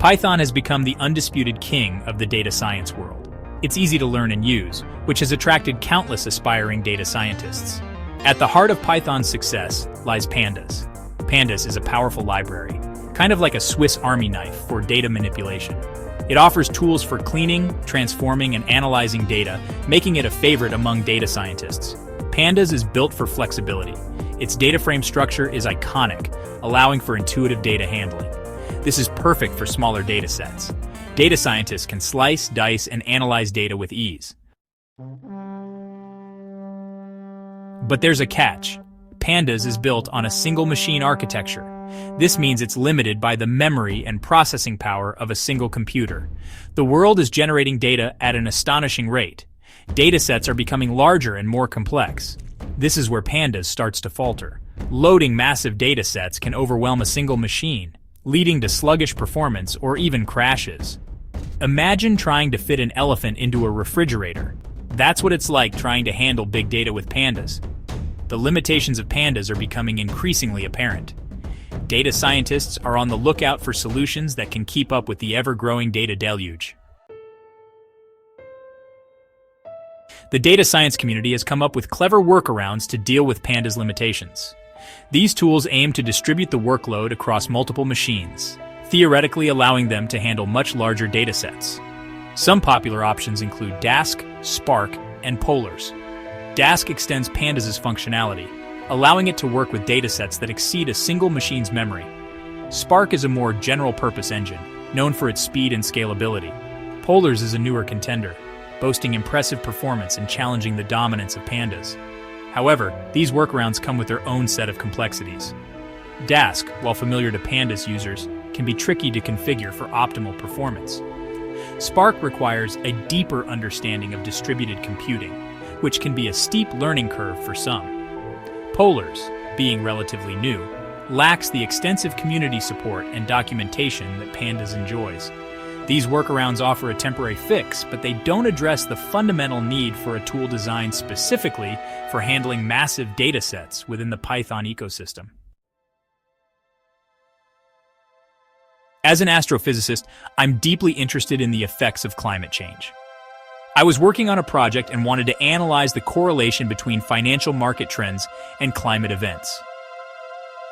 Python has become the undisputed king of the data science world. It's easy to learn and use, which has attracted countless aspiring data scientists. At the heart of Python's success lies Pandas. Pandas is a powerful library, kind of like a Swiss Army knife for data manipulation. It offers tools for cleaning, transforming, and analyzing data, making it a favorite among data scientists. Pandas is built for flexibility. Its data frame structure is iconic, allowing for intuitive data handling. This is perfect for smaller data sets. Data scientists can slice, dice, and analyze data with ease. But there's a catch. Pandas is built on a single machine architecture. This means it's limited by the memory and processing power of a single computer. The world is generating data at an astonishing rate. Datasets are becoming larger and more complex. This is where Pandas starts to falter. Loading massive datasets can overwhelm a single machine, leading to sluggish performance or even crashes. Imagine trying to fit an elephant into a refrigerator. That's what it's like trying to handle big data with Pandas. The limitations of Pandas are becoming increasingly apparent. Data scientists are on the lookout for solutions that can keep up with the ever-growing data deluge. The data science community has come up with clever workarounds to deal with Pandas' limitations. These tools aim to distribute the workload across multiple machines, theoretically allowing them to handle much larger datasets. Some popular options include Dask, Spark, and Polars. Dask extends Pandas' functionality, allowing it to work with datasets that exceed a single machine's memory. Spark is a more general-purpose engine, known for its speed and scalability. Polars is a newer contender, boasting impressive performance and challenging the dominance of Pandas. However, these workarounds come with their own set of complexities. Dask, while familiar to Pandas users, can be tricky to configure for optimal performance. Spark requires a deeper understanding of distributed computing, which can be a steep learning curve for some. Polars, being relatively new, lacks the extensive community support and documentation that Pandas enjoys. These workarounds offer a temporary fix, but they don't address the fundamental need for a tool designed specifically for handling massive datasets within the Python ecosystem. As an astrophysicist, I'm deeply interested in the effects of climate change. I was working on a project and wanted to analyze the correlation between financial market trends and climate events.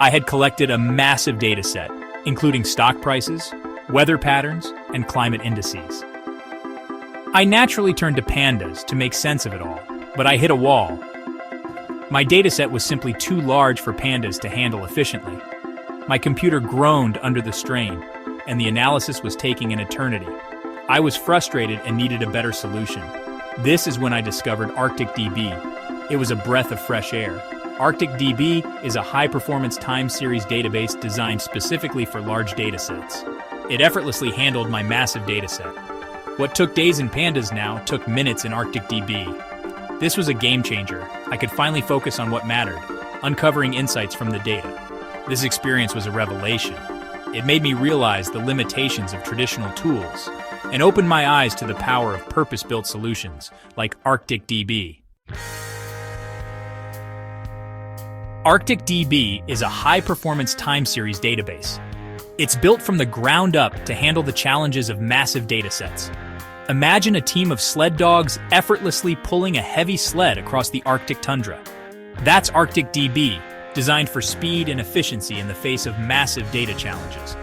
I had collected a massive dataset, including stock prices, weather patterns, and climate indices. I naturally turned to Pandas to make sense of it all, but I hit a wall. My dataset was simply too large for Pandas to handle efficiently. My computer groaned under the strain, and the analysis was taking an eternity. I was frustrated and needed a better solution. This is when I discovered ArcticDB. It was a breath of fresh air. ArcticDB is a high-performance time series database designed specifically for large datasets. It effortlessly handled my massive dataset. What took days in Pandas now took minutes in ArcticDB. This was a game changer. I could finally focus on what mattered, uncovering insights from the data. This experience was a revelation. It made me realize the limitations of traditional tools and opened my eyes to the power of purpose-built solutions like ArcticDB. ArcticDB is a high-performance time series database. It's built from the ground up to handle the challenges of massive datasets. Imagine a team of sled dogs effortlessly pulling a heavy sled across the Arctic tundra. That's ArcticDB, designed for speed and efficiency in the face of massive data challenges.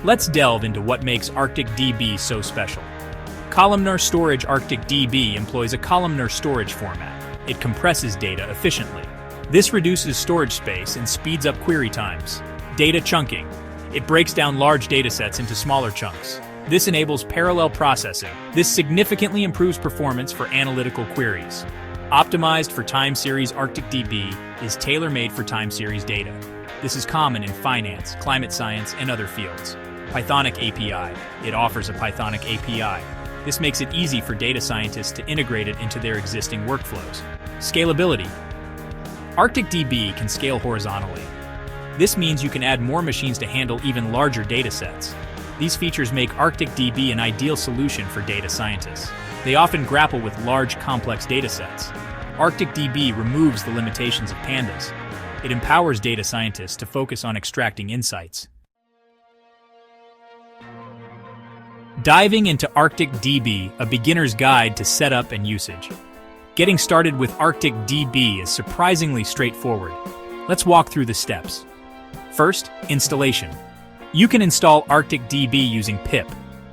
Let's delve into what makes ArcticDB so special. Columnar storage ArcticDB employs a columnar storage format. It compresses data efficiently. This reduces storage space and speeds up query times. Data chunking. It breaks down large datasets into smaller chunks. This enables parallel processing. This significantly improves performance for analytical queries. Optimized for time series, ArcticDB is tailor-made for time series data. This is common in finance, climate science, and other fields. Pythonic API. It offers a Pythonic API. This makes it easy for data scientists to integrate it into their existing workflows. Scalability. ArcticDB can scale horizontally. This means you can add more machines to handle even larger datasets. These features make ArcticDB an ideal solution for data scientists. They often grapple with large, complex datasets. ArcticDB removes the limitations of Pandas. It empowers data scientists to focus on extracting insights. Diving into ArcticDB, a beginner's guide to setup and usage. Getting started with ArcticDB is surprisingly straightforward. Let's walk through the steps. First, installation. You can install ArcticDB using pip.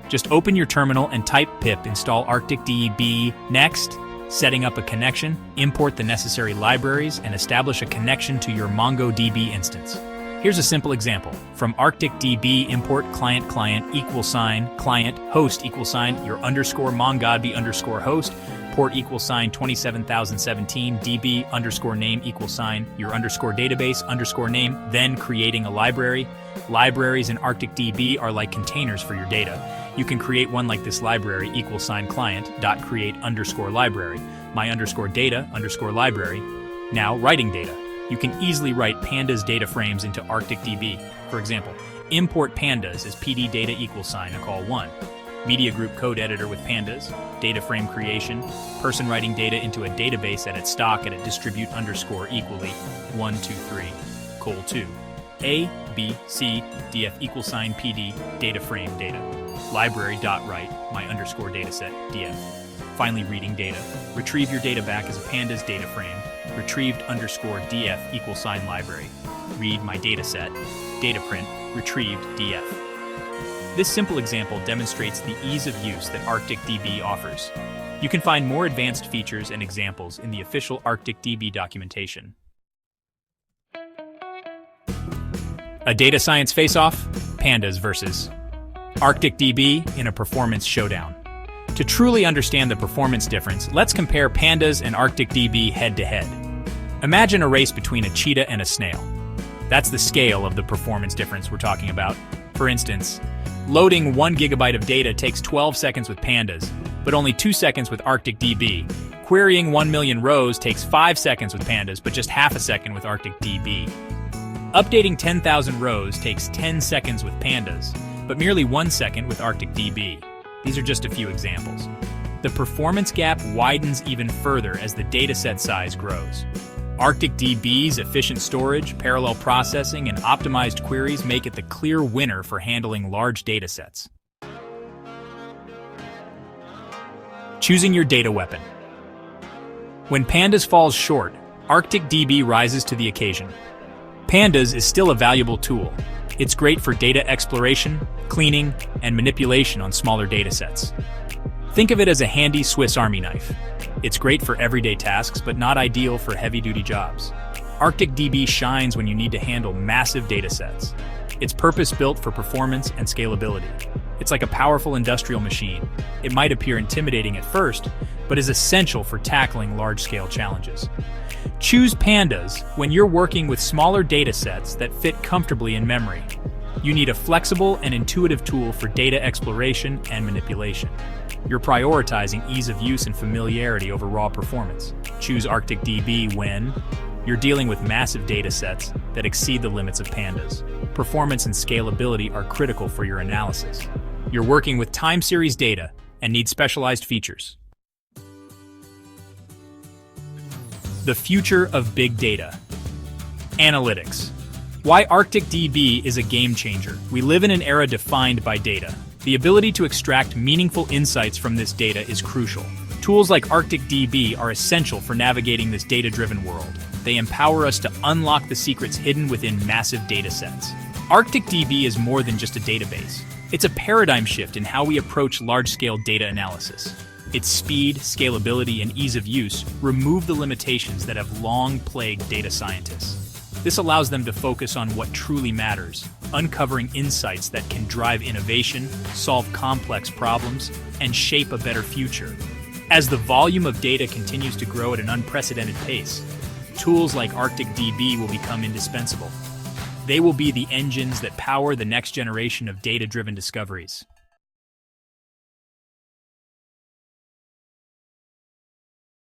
Just open your terminal and type pip install ArcticDB. Next, setting up a connection, import the necessary libraries, and establish a connection to your MongoDB instance. Here's a simple example. From ArcticDB, import client client host your underscore mongodb underscore host, port = 27017 db underscore name = your underscore database underscore name, then creating a library. Libraries in ArcticDB are like containers for your data. You can create one like this library =client.create underscore library, my underscore data underscore library. Now, writing data. You can easily write pandas data frames into ArcticDB. For example, import pandas as pd data = call 1. Media group code editor with pandas, data frame creation, person writing data into a database at its stock at distribute underscore equally 1, 2, 3, col 2. A, B, C, df = pd data frame data. Library.write my underscore dataset df. Finally, reading data. Retrieve your data back as a pandas data frame. Retrieved underscore df = library. Read my dataset. Data print. Retrieved df. This simple example demonstrates the ease of use that ArcticDB offers. You can find more advanced features and examples in the official ArcticDB documentation. A data science face-off? Pandas versus ArcticDB in a performance showdown. To truly understand the performance difference, let's compare pandas and ArcticDB head-to-head. Imagine a race between a cheetah and a snail. That's the scale of the performance difference we're talking about. For instance, loading 1 GB of data takes 12 seconds with pandas, but only 2 seconds with ArcticDB. Querying 1 million rows takes 5 seconds with pandas, but just half a second with ArcticDB. Updating 10,000 rows takes 10 seconds with pandas, but merely 1 second with ArcticDB. These are just a few examples. The performance gap widens even further as the dataset size grows. ArcticDB's efficient storage, parallel processing, and optimized queries make it the clear winner for handling large datasets. Choosing your data weapon. When pandas falls short, ArcticDB rises to the occasion. Pandas is still a valuable tool. It's great for data exploration, cleaning, and manipulation on smaller datasets. Think of it as a handy Swiss Army knife. It's great for everyday tasks, but not ideal for heavy-duty jobs. ArcticDB shines when you need to handle massive datasets. It's purpose-built for performance and scalability. It's like a powerful industrial machine. It might appear intimidating at first, but is essential for tackling large-scale challenges. Choose pandas when you're working with smaller datasets that fit comfortably in memory. You need a flexible and intuitive tool for data exploration and manipulation. You're prioritizing ease of use and familiarity over raw performance. Choose ArcticDB when you're dealing with massive datasets that exceed the limits of pandas. Performance and scalability are critical for your analysis. You're working with time series data and need specialized features. The future of big data. Analytics. Why ArcticDB is a game changer. We live in an era defined by data. The ability to extract meaningful insights from this data is crucial. Tools like ArcticDB are essential for navigating this data-driven world. They empower us to unlock the secrets hidden within massive datasets. ArcticDB is more than just a database. It's a paradigm shift in how we approach large-scale data analysis. Its speed, scalability, and ease of use remove the limitations that have long plagued data scientists. This allows them to focus on what truly matters, uncovering insights that can drive innovation, solve complex problems, and shape a better future. As the volume of data continues to grow at an unprecedented pace, tools like ArcticDB will become indispensable. They will be the engines that power the next generation of data-driven discoveries.